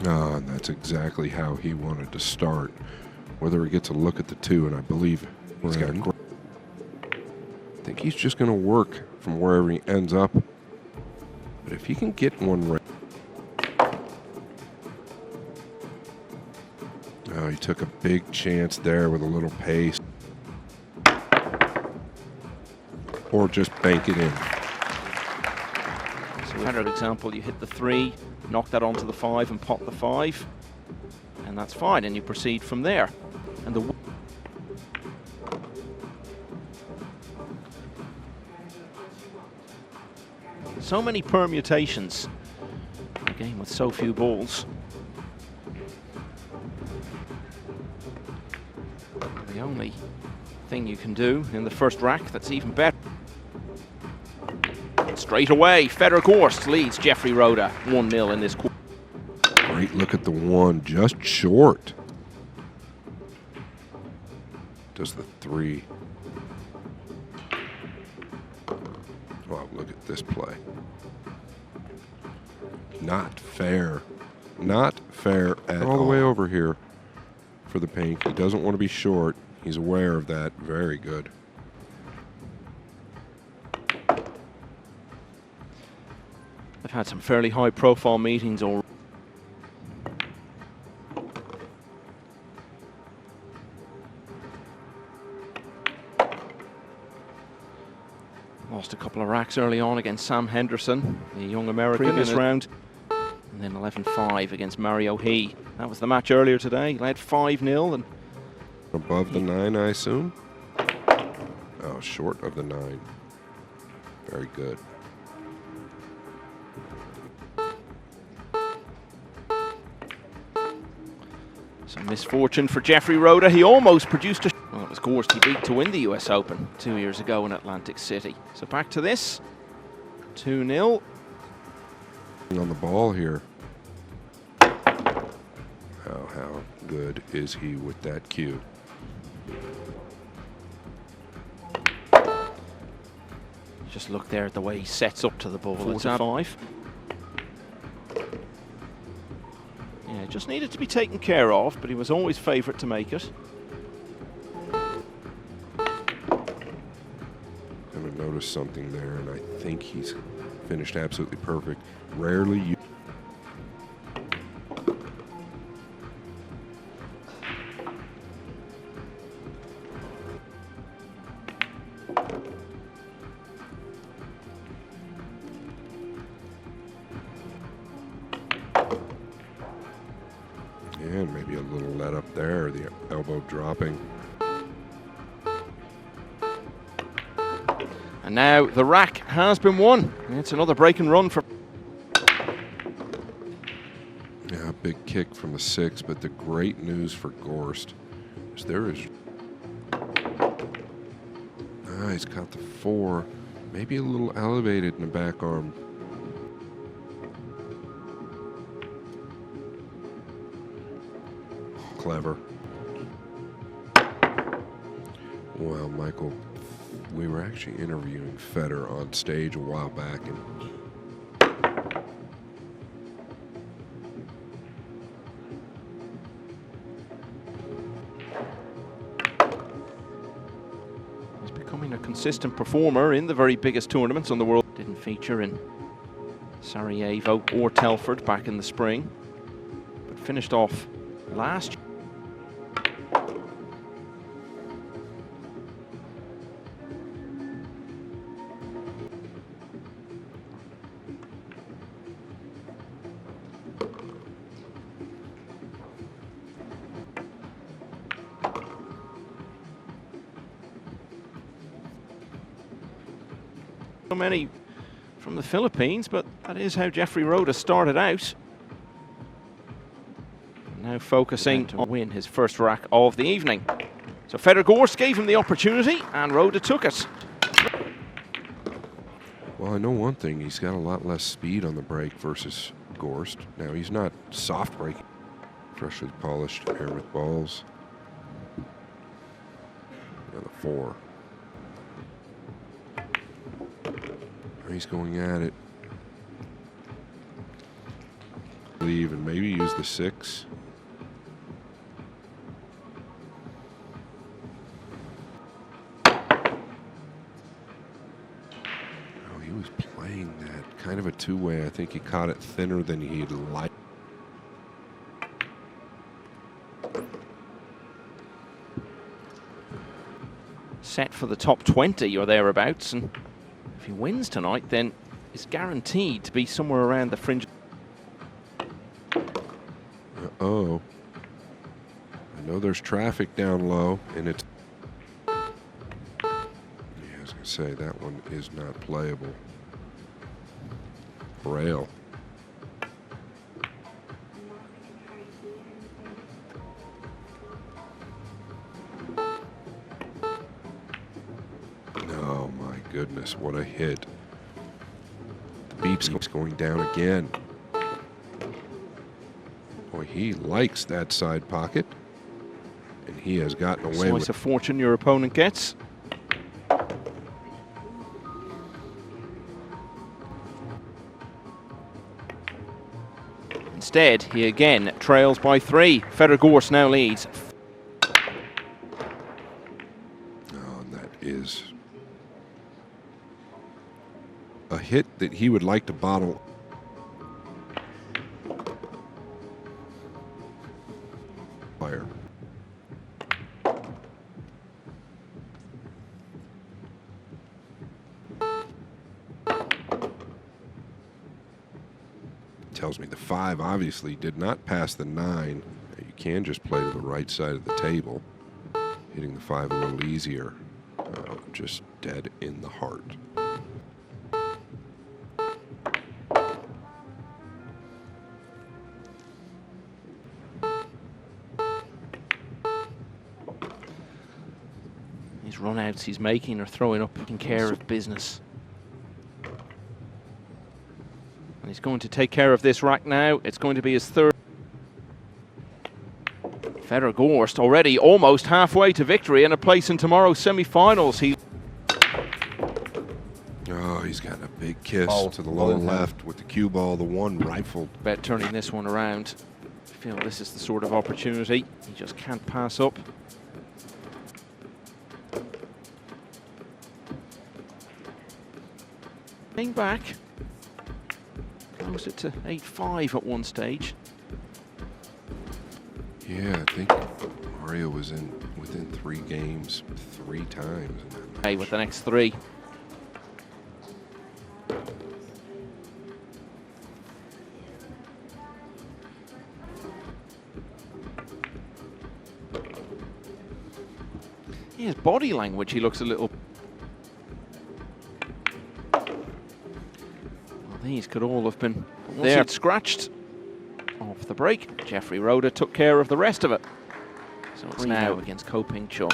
And that's exactly how he wanted to start. Whether he gets a look at the 2, and I believe he's got. I think he's just going to work from wherever he ends up. But if he can get one right. Oh, he took a big chance there with a little pace. Or just bank it in. So another example, you hit the 3, knock that onto the 5 and pot the 5. And that's fine, and you proceed from there. And the so many permutations. A game with so few balls. The only thing you can do in the first rack that's even better. Straight away, Fedor Gorst leads Jefrey Roda 1-0 in this quarter. Great look at the 1, just short. Does the 3. Wow, look at this play. Not fair. Not fair at all. All the way over here for the pink. He doesn't want to be short. He's aware of that. Very good. They've had some fairly high-profile meetings already. Lost a couple of racks early on against Sam Henderson, the young American in this round. And then 11-5 against Mario He. That was the match earlier today. He led 5-0. And above the 9, I assume? Oh, short of the 9. Very good. Some misfortune for Jefrey Roda. He almost produced a... Well, it was Gorst he beat to win the US Open 2 years ago in Atlantic City. So back to this. 2-0. On the ball here. How good is he with that cue? Just look there at the way he sets up to the ball. It's a 5. Yeah, just needed to be taken care of, but he was always favourite to make it. I'm going to notice something there, and I think he's finished absolutely perfect. Rarely you. And maybe a little let up there, the elbow dropping. And now the rack has been won. It's another break and run for... Yeah, a big kick from the 6, but the great news for Gorst is there is... he's caught the 4, maybe a little elevated in the back arm. Clever. Well, Michael, we were actually interviewing Fedor on stage a while back, and he's becoming a consistent performer in the very biggest tournaments in the world. Didn't feature in Sarajevo or Telford back in the spring, but finished off last year. So many from the Philippines, but that is how Jefrey Roda started out. Now focusing to win his first rack of the evening. So Fedor Gorst gave him the opportunity, and Roda took it. well, I know one thing, he's got a lot less speed on the break versus Gorst. Now, he's not soft breaking. Freshly polished air with balls. Another 4. He's going at it. leave and maybe use the 6. Oh, he was playing that kind of a two-way. I think he caught it thinner than he'd like. Set for the top 20 or thereabouts, and if he wins tonight, then he's guaranteed to be somewhere around the fringe. Uh-oh. I know there's traffic down low, and it's... Yeah, I was going to say, that one is not playable. Rail. Oh, my goodness, what a hit. The beep's going down again. Boy, he likes that side pocket, and he has gotten away with Slice of fortune your opponent gets. Instead, he again trails by 3. Fedor Gorst now leads. Oh, and that is a hit that he would like to bottle. Fire. Tells me the 5 obviously did not pass the 9. You can just play to the right side of the table. Hitting the 5 a little easier. Just dead in the heart. These run-outs he's making are throwing up in care of business. And he's going to take care of this rack now. It's going to be his 3rd. Fedor Gorst already almost halfway to victory and a place in tomorrow's semi-finals. Oh, he's got a big kiss to the lower left with the cue ball, the one rifled. Bet turning this one around. I feel this is the sort of opportunity he just can't pass up. Playing back. Close it to 8-5 at one stage. Yeah, I think Mario was within 3 games 3 times in that match. Hey, with the next 3. His body language, he looks a little... Well, these could all have been there scratched off the break. Jefrey Roda took care of the rest of it. So it's now against Ko Ping Cho.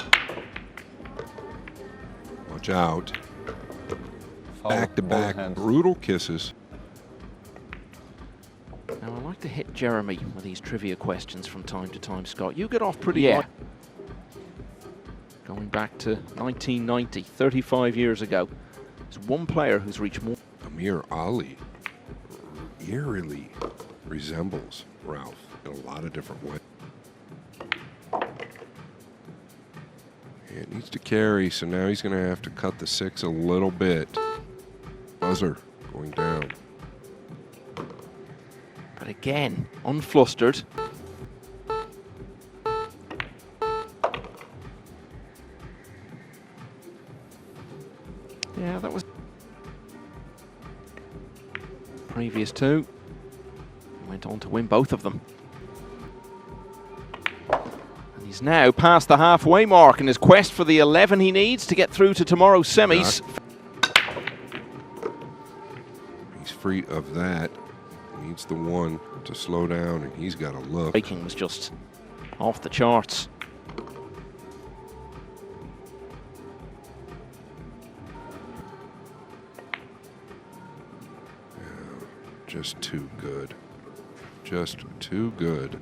Watch out. Back-to-back brutal kisses. Now, I like to hit Jeremy with these trivia questions from time to time, Scott. You get off pretty well. Going back to 1990, 35 years ago. There's one player who's reached more. Amir Ali eerily resembles Ralph in a lot of different ways. It needs to carry, so now he's going to have to cut the 6 a little bit. Buzzer going down. But again, unflustered. Yeah, that was previous 2. Went on to win both of them. And he's now past the halfway mark in his quest for the 11 he needs to get through to tomorrow's semis. He's free of that. He needs the 1 to slow down, and he's got to look. Breaking was just off the charts. Just too good. Just too good.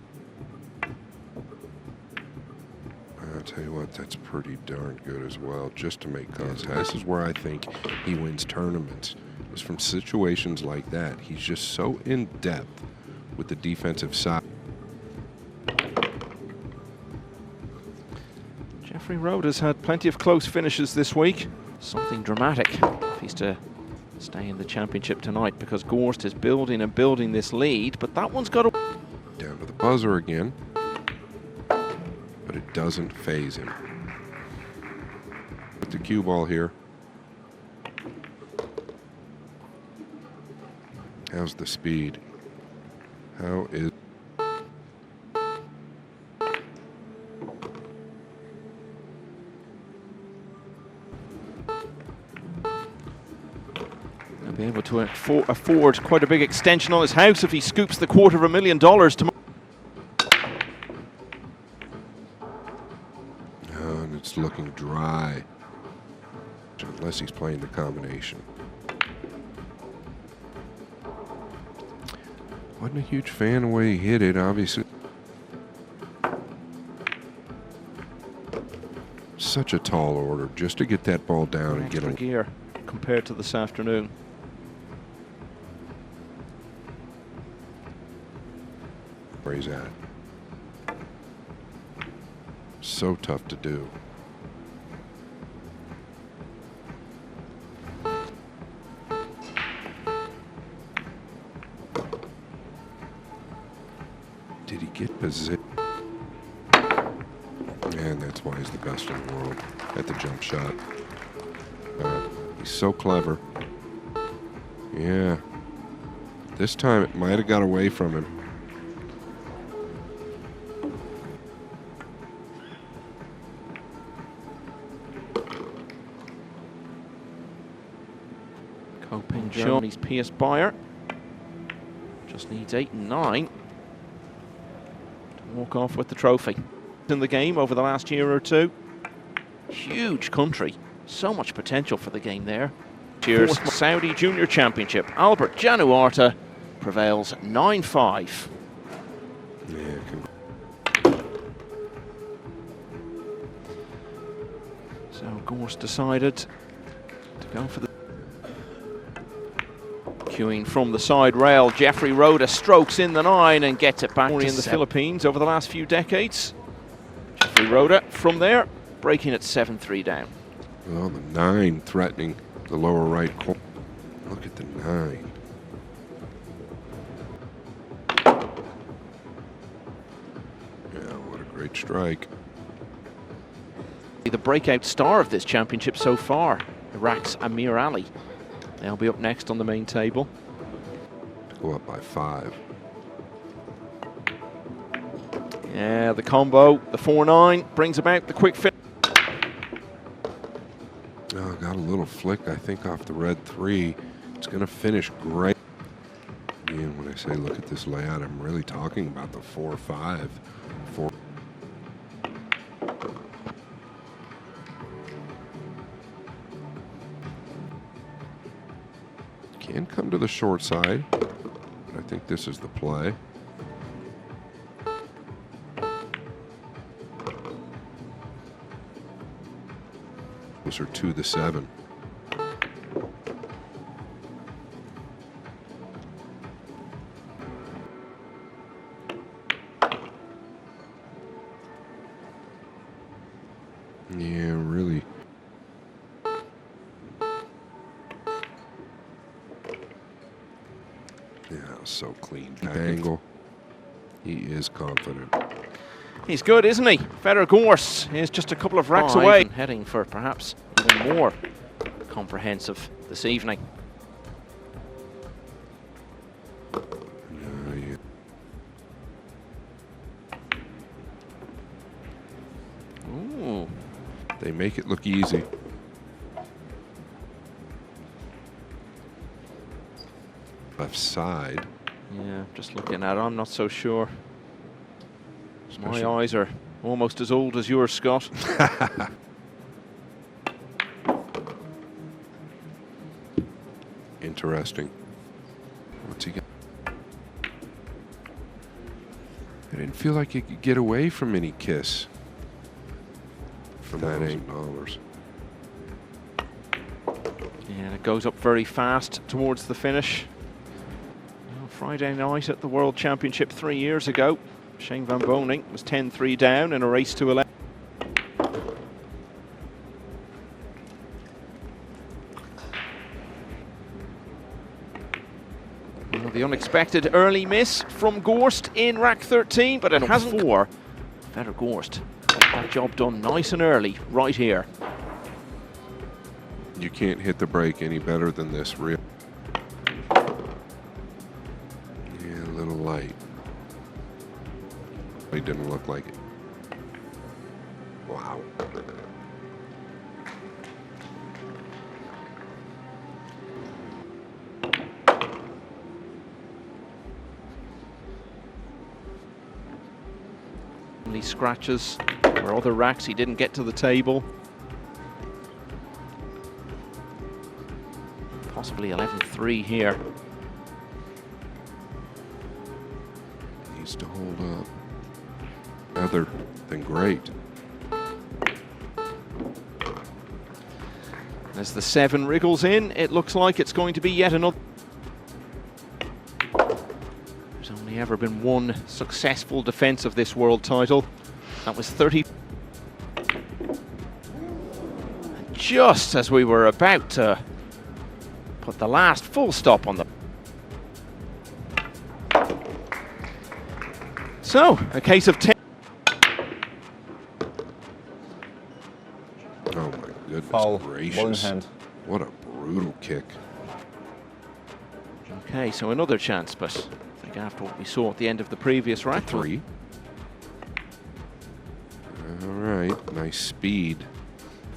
I'll tell you what, that's pretty darn good as well, just to make contact. This is where I think he wins tournaments. It's from situations like that. He's just so in depth with the defensive side. Jefrey Roda's had plenty of close finishes this week. Something dramatic if he's to stay in the championship tonight, because Gorst is building and building this lead, but that one's got to... Down to the buzzer again, but it doesn't phase him. With the cue ball here. How's the speed? How is... He'll be able to afford quite a big extension on his house if he scoops the $250,000 tomorrow. And it's looking dry, unless he's playing the combination. Wasn't a huge fan of the way he hit it, obviously. Such a tall order just to get that ball down and get a gear compared to this afternoon. Where he's at. So tough to do. Did he get position? And that's why he's the best in the world at the jump shot. He's so clever. Yeah. This time it might have got away from him. Coping Germany's Piers Beyer. Just needs 8 and 9 to walk off with the trophy. In the game over the last year or two. Huge country. So much potential for the game there. Cheers. Saudi Junior Championship. Albert Januarta prevails 9-5. Yeah, so Gorst decided to go for the... Queuing from the side rail, Jefrey Roda strokes in the 9 and gets it back in the Philippines over the last few decades. Jefrey Roda from there, breaking at 7-3 down. Well, the 9 threatening the lower right corner. Look at the 9. Yeah, what a great strike. The breakout star of this championship so far, Iraq's Amir Ali. They'll be up next on the main table. Go up by 5. Yeah, the combo, the 4-9, brings about the quick fit. Oh, got a little flick, I think, off the red 3. It's going to finish great. And when I say look at this layout, I'm really talking about the 4-5. 4. Can come to the short side, but I think this is the play. Closer to the 7. Yeah, really. Yeah, so clean. Angle. He is confident. He's good, isn't he? Fedor Gorst is just a couple of racks away. Heading for perhaps even more comprehensive this evening. Yeah. Ooh. They make it look easy. Left side. Yeah, just looking at it, I'm not so sure. My eyes are almost as old as yours, Scott. Interesting. What's he got? I didn't feel like he could get away from any kiss from that $8. And it goes up very fast towards the finish. Friday night at the World Championship 3 years ago, Shane Van Boening was 10-3 down in a race to 11. Well, the unexpected early miss from Gorst in rack 13, but it hasn't. Fedor Gorst got that job done nice and early, right here. You can't hit the brake any better than this, real. Yeah, a little light. It didn't look like it. Wow. He scratches where other racks he didn't get to the table. Possibly 11-3 here. Needs to hold up. Other than great. As the 7 wriggles in, it looks like it's going to be yet another. There's only ever been one successful defense of this world title. That was 30. And just as we were about to put the last full stop on the. So, a case of 10. Oh my goodness Foul. gracious. Ball in hand. What a brutal kick. Okay, so another chance, but I think after what we saw at the end of the previous rack. 3. All right, nice speed.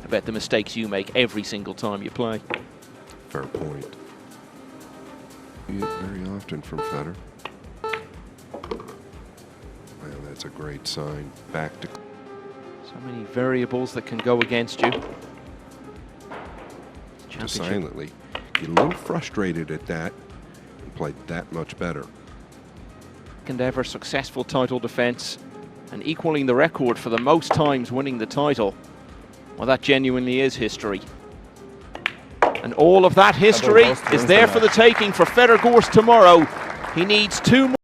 I bet the mistakes you make every single time you play. Fair point. See it very often from Fedor. Well, that's a great sign. Back to. So many variables that can go against you. Silently. Get a little frustrated at that and played that much better. Second ever successful title defense and equaling the record for the most times winning the title. Well, that genuinely is history. And all of that history is there for the taking for Fedor Gorst tomorrow. He needs 2 more.